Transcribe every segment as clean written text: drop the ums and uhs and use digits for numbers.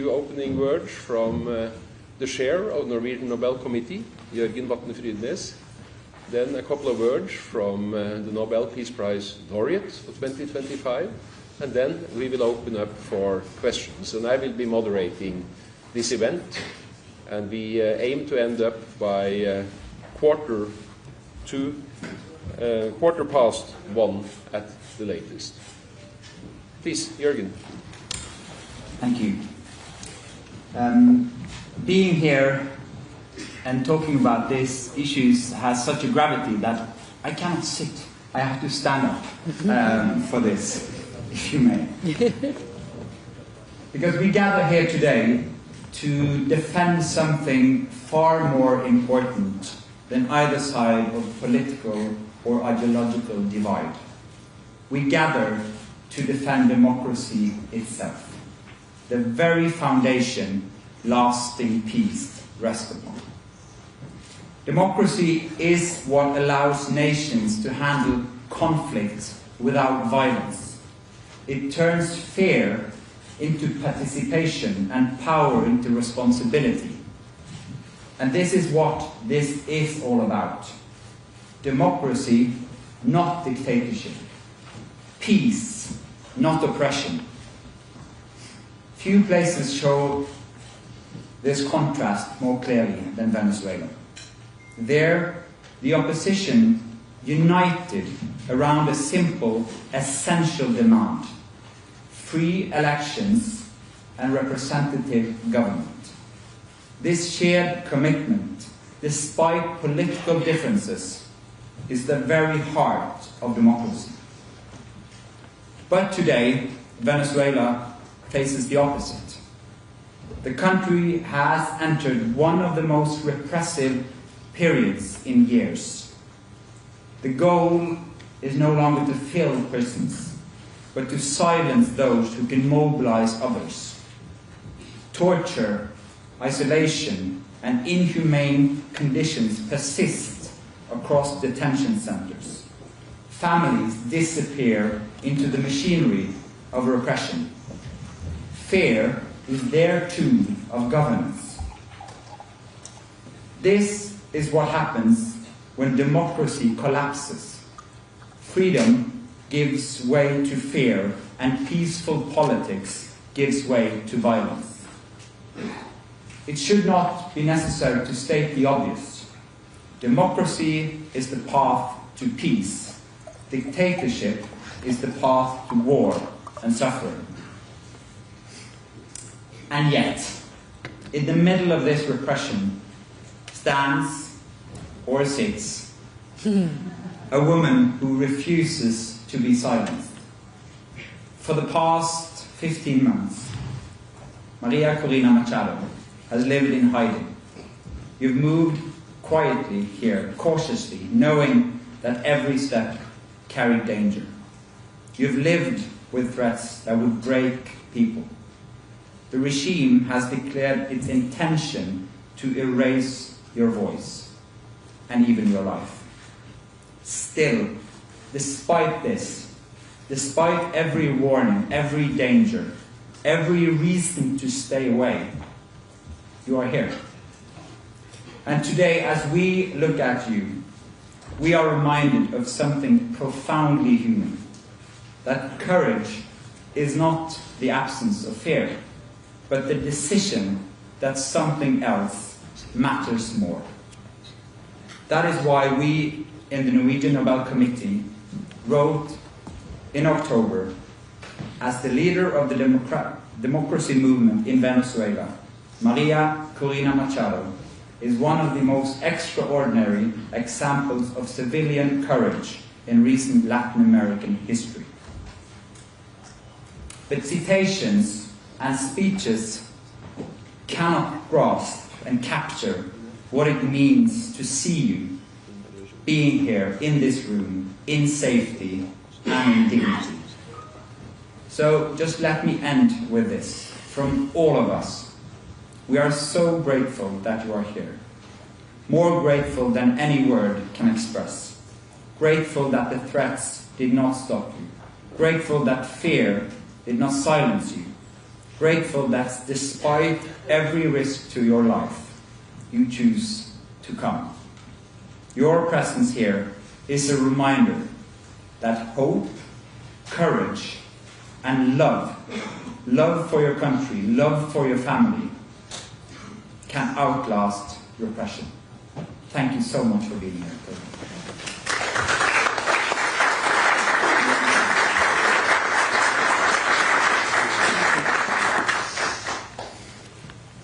Opening words from the chair of the Norwegian Nobel Committee, Jørgen Vatne Frydnes. Then a couple of words from the Nobel Peace Prize laureate for 2025. And then we will open up for questions. And I will be moderating this event. And we aim to end up by quarter past 1 at the latest. Please, Jørgen. Thank you. Being here and talking about these issues has such a gravity that I cannot sit. I have to stand up for this, if you may. Because we gather here today to defend something far more important than either side of political or ideological divide. We gather to defend democracy itself, the very foundation lasting peace rests upon. Democracy is what allows nations to handle conflicts without violence. It turns fear into participation and power into responsibility. And this is what this is all about. Democracy, not dictatorship. Peace, not oppression. Few places show this contrast more clearly than Venezuela. There, the opposition united around a simple, essential demand: free elections and representative government. This shared commitment, despite political differences, is the very heart of democracy. But today, Venezuela faces the opposite. The country has entered one of the most repressive periods in years. The goal is no longer to fill prisons, but to silence those who can mobilize others. Torture, isolation, and inhumane conditions persist across detention centers. Families disappear into the machinery of repression. Fear is their tool of governance. This is what happens when democracy collapses. Freedom gives way to fear, and peaceful politics gives way to violence. It should not be necessary to state the obvious. Democracy is the path to peace. Dictatorship is the path to war and suffering. And yet, in the middle of this repression, stands or sits a woman who refuses to be silenced. For the past 15 months, Maria Corina Machado has lived in hiding. You've moved quietly here, cautiously, knowing that every step carried danger. You've lived with threats that would break people. The regime has declared its intention to erase your voice and even your life. Still, despite this, despite every warning, every danger, every reason to stay away, you are here. And today, as we look at you, we are reminded of something profoundly human. That courage is not the absence of fear, but the decision that something else matters more. That is why we in the Norwegian Nobel Committee wrote in October, as the leader of the democracy movement in Venezuela, Maria Corina Machado is one of the most extraordinary examples of civilian courage in recent Latin American history. But citations and speeches cannot grasp and capture what it means to see you being here in this room, in safety and in dignity. So just let me end with this. From all of us, we are so grateful that you are here. More grateful than any word can express. Grateful that the threats did not stop you. Grateful that fear did not silence you. Grateful that despite every risk to your life, you choose to come. Your presence here is a reminder that hope, courage, and love for your country, love for your family, can outlast repression. Thank you so much for being here.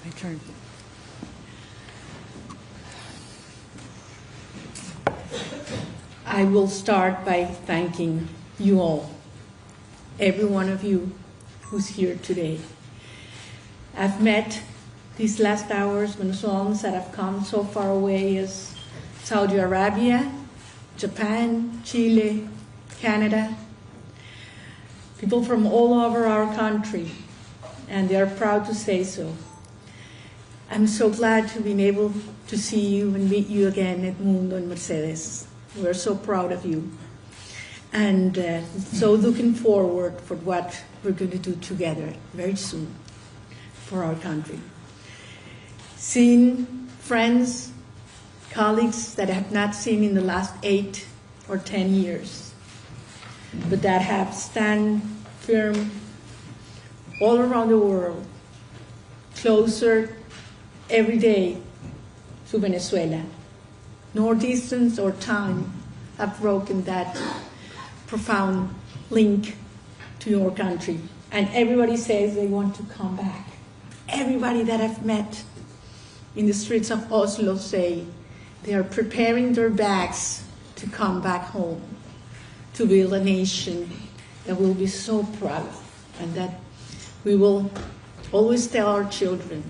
My turn. I will start by thanking you all, every one of you who's here today. I've met these last hours Venezuelans that have come so far away as Saudi Arabia, Japan, Chile, Canada, people from all over our country, and they are proud to say so. I'm so glad to be able to see you and meet you again at Mundo and Mercedes. We're so proud of you, and so looking forward for what we're going to do together very soon for our country. Seeing friends, colleagues that I have not seen in the last 8 or 10 years, but that have stand firm all around the world, closer every day to Venezuela. Nor distance or time have broken that profound link to your country. And everybody says they want to come back. Everybody that I've met in the streets of Oslo say they are preparing their bags to come back home, to build a nation that we'll be so proud of, and that we will always tell our children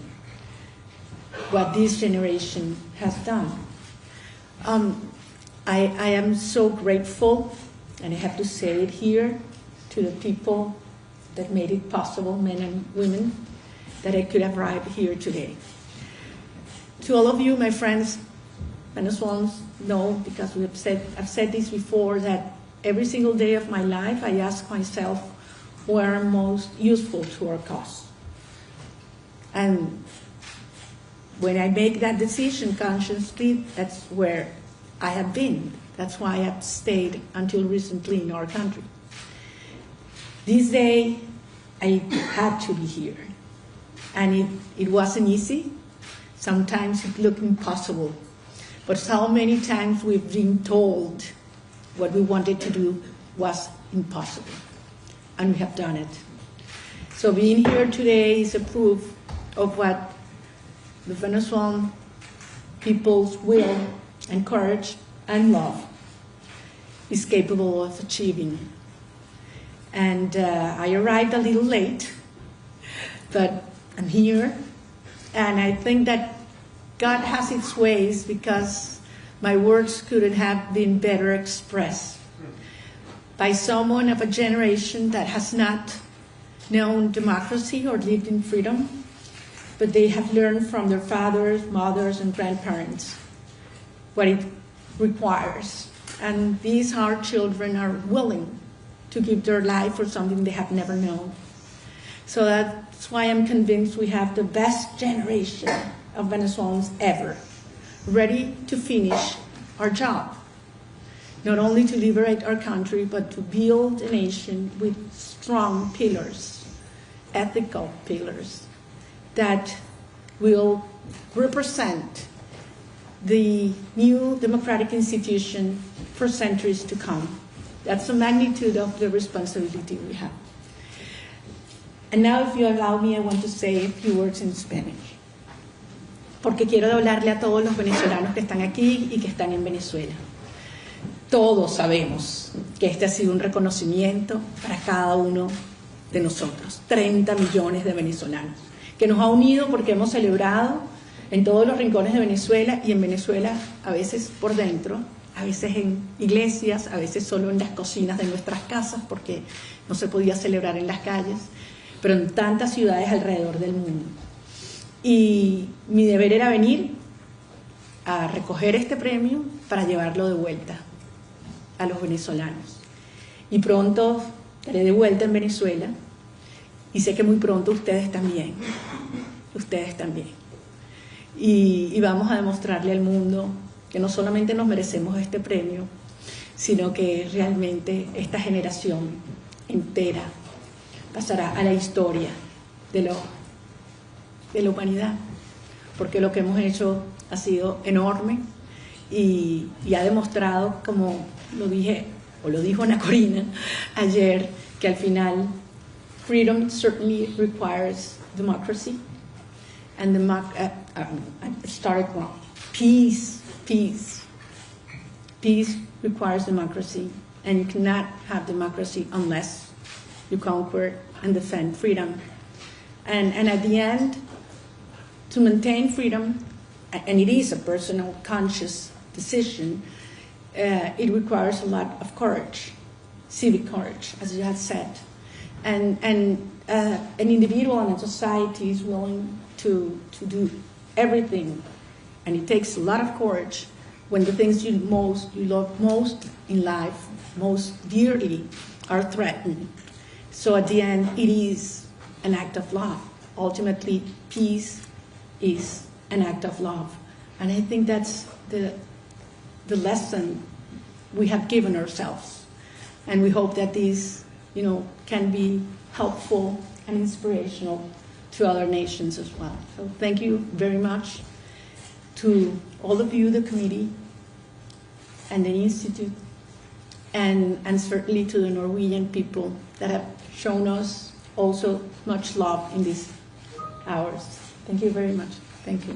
what this generation has done. I am so grateful, and I have to say it here, to the people that made it possible, men and women, that I could arrive here today. To all of you, my friends, Venezuelans, know, because I've said this before, that every single day of my life I ask myself where I'm most useful to our cause. And when I make that decision consciously, that's where I have been. That's why I've stayed until recently in our country. This day, I had to be here. And it wasn't easy. Sometimes it looked impossible. But so many times we've been told what we wanted to do was impossible. And we have done it. So being here today is a proof of what the Venezuelan people's will and courage and love is capable of achieving. And I arrived a little late, but I'm here, and I think that God has its ways, because my words couldn't have been better expressed by someone of a generation that has not known democracy or lived in freedom, but they have learned from their fathers, mothers, and grandparents what it requires. And these our children are willing to give their life for something they have never known. So that's why I'm convinced we have the best generation of Venezuelans ever, ready to finish our job. Not only to liberate our country, but to build a nation with strong pillars, ethical pillars, that will represent the new democratic institution for centuries to come. That's the magnitude of the responsibility we have. And now, if you allow me, I want to say a few words in Spanish, porque quiero hablarle a todos los venezolanos que están aquí y que están en Venezuela. Todos sabemos que este ha sido un reconocimiento para cada uno de nosotros, 30 millones de venezolanos, que nos ha unido porque hemos celebrado en todos los rincones de Venezuela, y en Venezuela a veces por dentro, a veces en iglesias, a veces solo en las cocinas de nuestras casas, porque no se podía celebrar en las calles, pero en tantas ciudades alrededor del mundo. Y mi deber era venir a recoger este premio para llevarlo de vuelta a los venezolanos. Y pronto estaré de vuelta en Venezuela, Y sé que muy pronto ustedes también. Ustedes también. Y vamos a demostrarle al mundo que no solamente nos merecemos este premio, sino que realmente esta generación entera pasará a la historia de la humanidad, porque lo que hemos hecho ha sido enorme y ha demostrado, como lo dije, o lo dijo Ana Corina ayer, que al final freedom certainly requires democracy, and I started wrong. Peace requires democracy, and you cannot have democracy unless you conquer and defend freedom. And at the end, to maintain freedom, and it is a personal, conscious decision, it requires a lot of courage, civic courage, as you have said. And an individual and a society is willing to do everything, and it takes a lot of courage when the things you love most in life, most dearly, are threatened. So at the end, it is an act of love. Ultimately, peace is an act of love. And I think that's the lesson we have given ourselves. And we hope that these, can be helpful and inspirational to other nations as well. So thank you very much to all of you, the committee, and the Institute, and certainly to the Norwegian people that have shown us also much love in these hours. Thank you very much. Thank you.